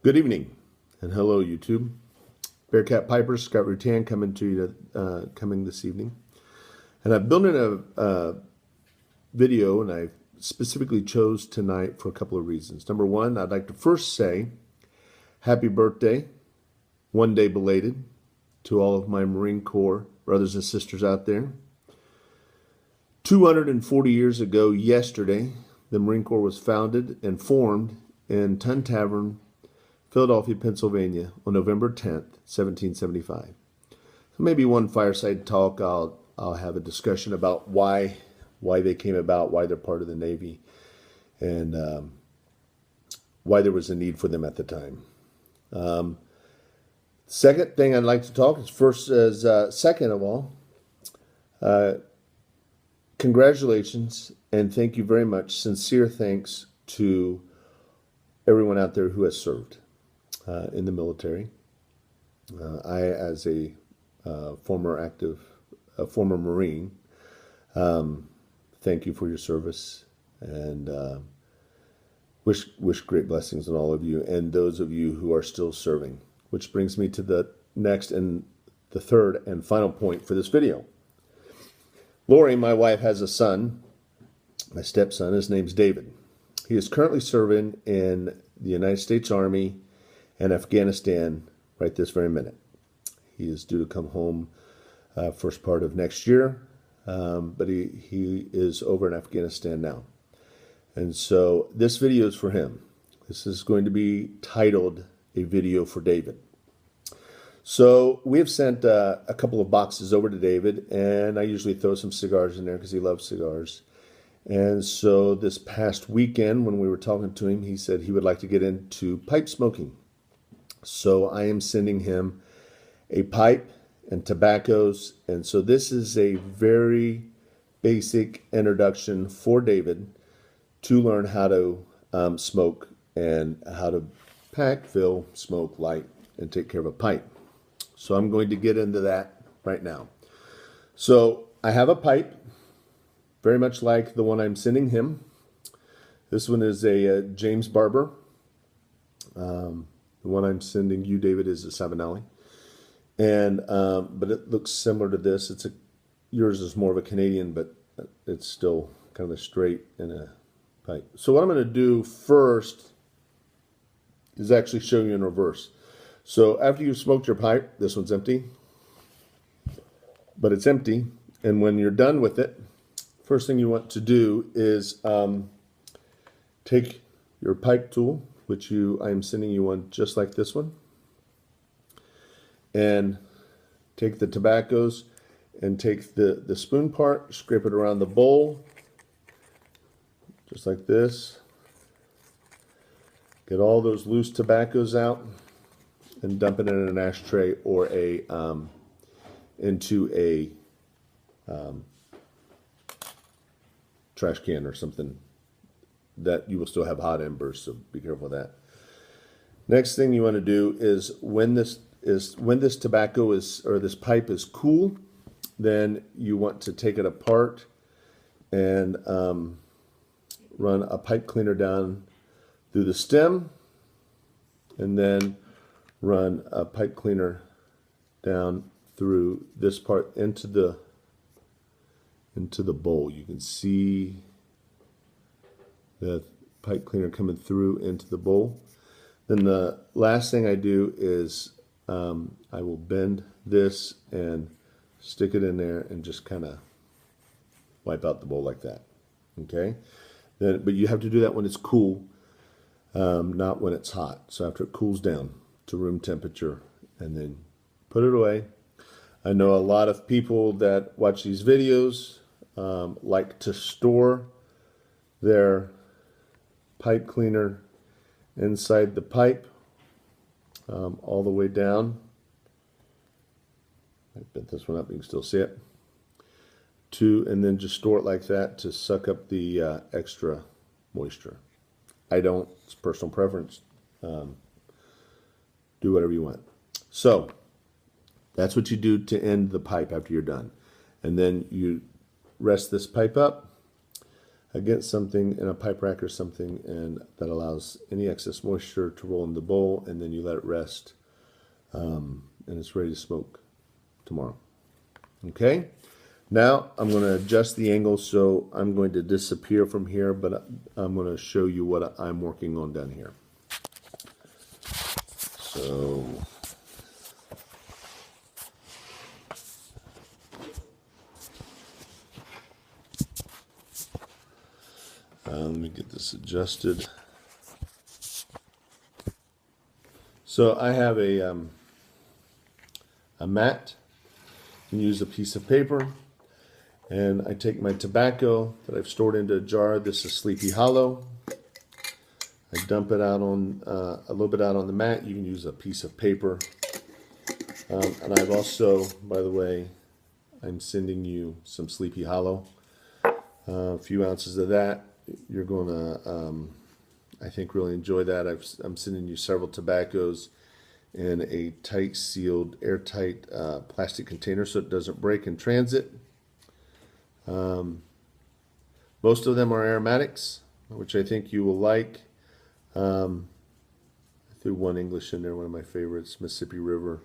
Good evening, and hello, YouTube. Bearcat Piper, Scott Rutan coming to you coming this evening. And I've built in a video, and I specifically chose tonight for a couple of reasons. Number one, I'd like to first say happy birthday, one day belated, to all of my Marine Corps brothers and sisters out there. 240 years ago yesterday, the Marine Corps was founded and formed in Tun Tavern, Philadelphia, Pennsylvania, on November 10th, 1775. So maybe one fireside talk, I'll have a discussion about why they came about, why they're part of the Navy, and why there was a need for them at the time. Second thing I'd like to talk is second of all, congratulations and thank you very much. Sincere thanks to everyone out there who has served in the military. I, as a former Marine, thank you for your service and wish great blessings on all of you and those of you who are still serving. Which brings me to the next and the third and final point for this video. Lori, my wife, has a son, my stepson. His name's David. He is currently serving in the United States Army and Afghanistan right this very minute. He is due to come home first part of next year, but he is over in Afghanistan now. And so this video is for him. This is going to be titled A Video for David. So we have sent a couple of boxes over to David, and I usually throw some cigars in there because he loves cigars. And so this past weekend when we were talking to him, he said he would like to get into pipe smoking. So I am sending him a pipe and tobaccos. And so this is a very basic introduction for David to learn how to smoke and how to pack, fill, smoke, light, and take care of a pipe. So I'm going to get into that right now. So I have a pipe, very much like the one I'm sending him. This one is a James Barber. The one I'm sending you, David, is a Savinelli. And but it looks similar to this. Yours is more of a Canadian, but it's still kind of a straight in a pipe. So what I'm going to do first is actually show you in reverse. So after you've smoked your pipe, this one's empty, but it's empty. And when you're done with it, first thing you want to do is take your pipe tool, which I am sending you one just like this one, and take the tobaccos and take the spoon part, scrape it around the bowl, just like this. Get all those loose tobaccos out and dump it in an ashtray or into a trash can or something that you will still have hot embers, so be careful of that. Next thing you want to do is when this tobacco or this pipe is cool, then you want to take it apart and run a pipe cleaner down through the stem, and then run a pipe cleaner down through this part into the bowl. You can see the pipe cleaner coming through into the bowl. Then the last thing I do is I will bend this and stick it in there and just kind of wipe out the bowl like that. Okay? But you have to do that when it's cool, not when it's hot. So after it cools down to room temperature, and then put it away. I know a lot of people that watch these videos like to store their pipe cleaner inside the pipe all the way down. I bent this one up, you can still see it. And then just store it like that to suck up the extra moisture. I don't, it's personal preference. Do whatever you want. So that's what you do to end the pipe after you're done. And then you rest this pipe up. against something in a pipe rack or something, and that allows any excess moisture to roll in the bowl, and then you let it rest, and it's ready to smoke tomorrow. Okay, now I'm going to adjust the angle, so I'm going to disappear from here, but I'm going to show you what I'm working on down here. So let me get this adjusted. So I have a mat. You can use a piece of paper, and I take my tobacco that I've stored into a jar. This is Sleepy Hollow. I dump it out on a little bit out on the mat. You can use a piece of paper, and I've also, by the way, I'm sending you some Sleepy Hollow. A few ounces of that. You're going to, I think, really enjoy that. I'm sending you several tobaccos in a tight sealed, airtight plastic container so it doesn't break in transit. Most of them are aromatics, which I think you will like. I threw one English in there, one of my favorites, Mississippi River,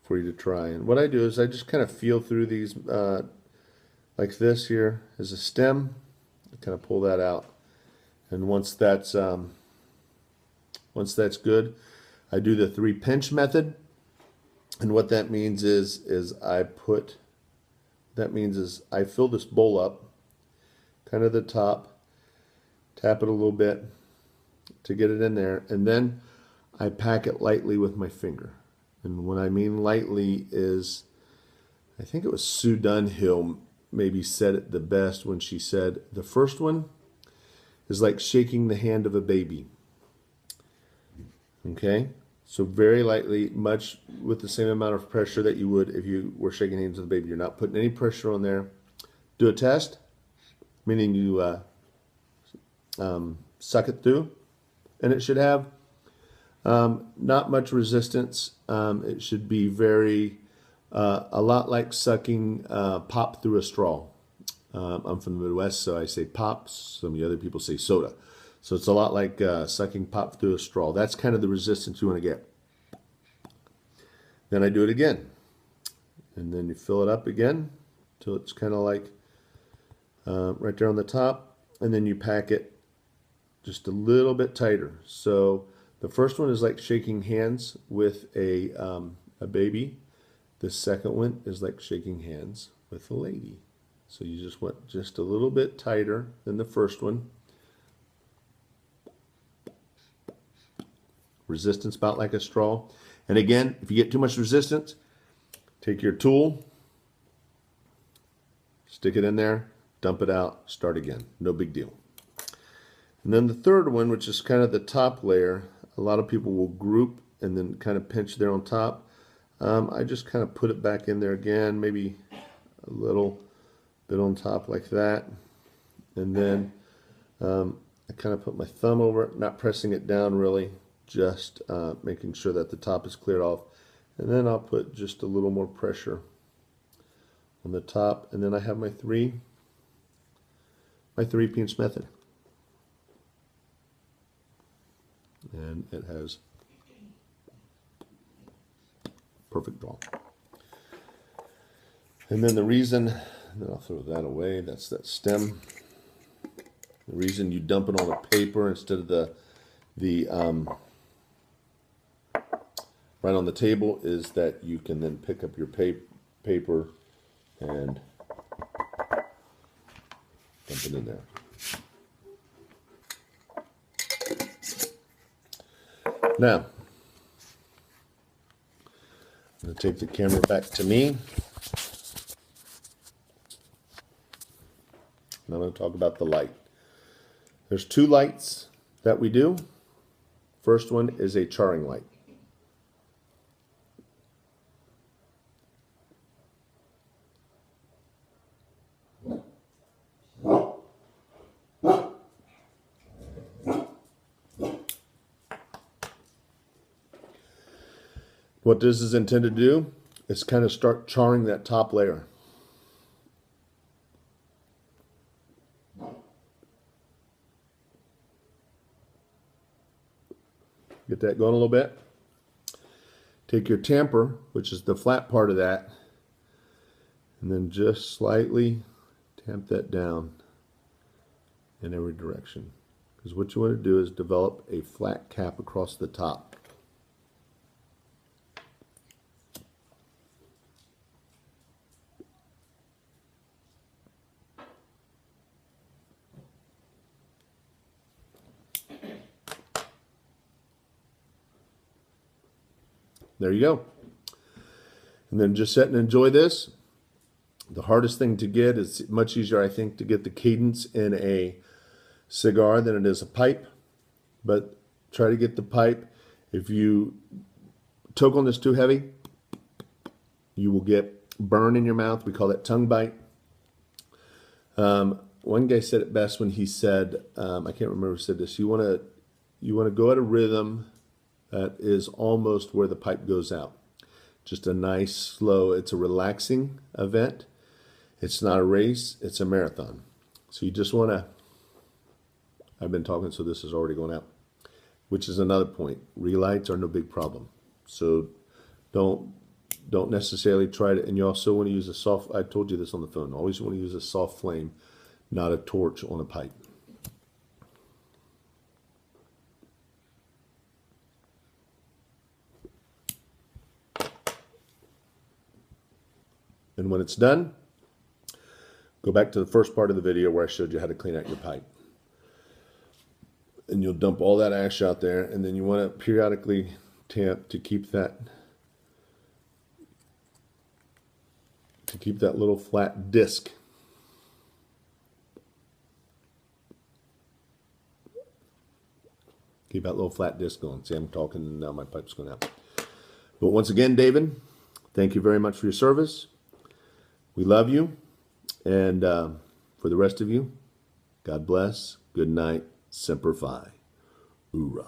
for you to try. And what I do is I just kind of feel through these like this. Here is a stem. I kind of pull that out, and once that's good, I do the 3 pinch method. And what that means is I fill this bowl up, kind of the top, tap it a little bit to get it in there, and then I pack it lightly with my finger. And what I mean lightly is, I think it was Sue Dunhill maybe said it the best when she said, the first one is like shaking the hand of a baby. Okay? So very lightly, much with the same amount of pressure that you would if you were shaking hands with a baby. You're not putting any pressure on there. Do a test, meaning you suck it through, and it should have not much resistance. It should be very, a lot like sucking pop through a straw. I'm from the Midwest, so I say pop. Some of the other people say soda. So it's a lot like sucking pop through a straw. That's kind of the resistance you want to get. Then I do it again. And then you fill it up again till it's kind of like right there on the top. And then you pack it just a little bit tighter. So the first one is like shaking hands with a baby. The second one is like shaking hands with a lady. So you just want just a little bit tighter than the first one. Resistance about like a straw. And again, if you get too much resistance, take your tool, stick it in there, dump it out, start again. No big deal. And then the third one, which is kind of the top layer, a lot of people will group and then kind of pinch there on top. I just kind of put it back in there again, maybe a little bit on top like that. And then I kind of put my thumb over it, not pressing it down really, just making sure that the top is cleared off. And then I'll put just a little more pressure on the top. And then I have my three pinch method. And it has perfect draw. And then the reason, then I'll throw that away, that's that stem. The reason you dump it on a paper instead of the right on the table is that you can then pick up your paper and dump it in there. Now, I'm going to take the camera back to me. And I'm going to talk about the light. There's two lights that we do. First one is a charring light. What this is intended to do is kind of start charring that top layer. Get that going a little bit. Take your tamper, which is the flat part of that, and then just slightly tamp that down in every direction. Because what you want to do is develop a flat cap across the top. There you go. And then just sit and enjoy this. The hardest thing to get is much easier, I think, to get the cadence in a cigar than it is a pipe. But try to get the pipe. If you toke on this too heavy, you will get burn in your mouth. We call that tongue bite. One guy said it best when he said, I can't remember who said this, you want to go at a rhythm that is almost where the pipe goes out. Just a nice, slow, it's a relaxing event. It's not a race, it's a marathon. So you just want to, I've been talking, so this is already going out, which is another point. Relights are no big problem. So don't necessarily try to, and you also want to use a soft, I told you this on the phone, always want to use a soft flame, not a torch on a pipe. And when it's done, go back to the first part of the video where I showed you how to clean out your pipe. And you'll dump all that ash out there, and then you want to periodically tamp to keep that little flat disc. Keep that little flat disc going. See, I'm talking and now my pipe's going out. But once again, David, thank you very much for your service. We love you, and for the rest of you, God bless, good night, Semper Fi, hoorah.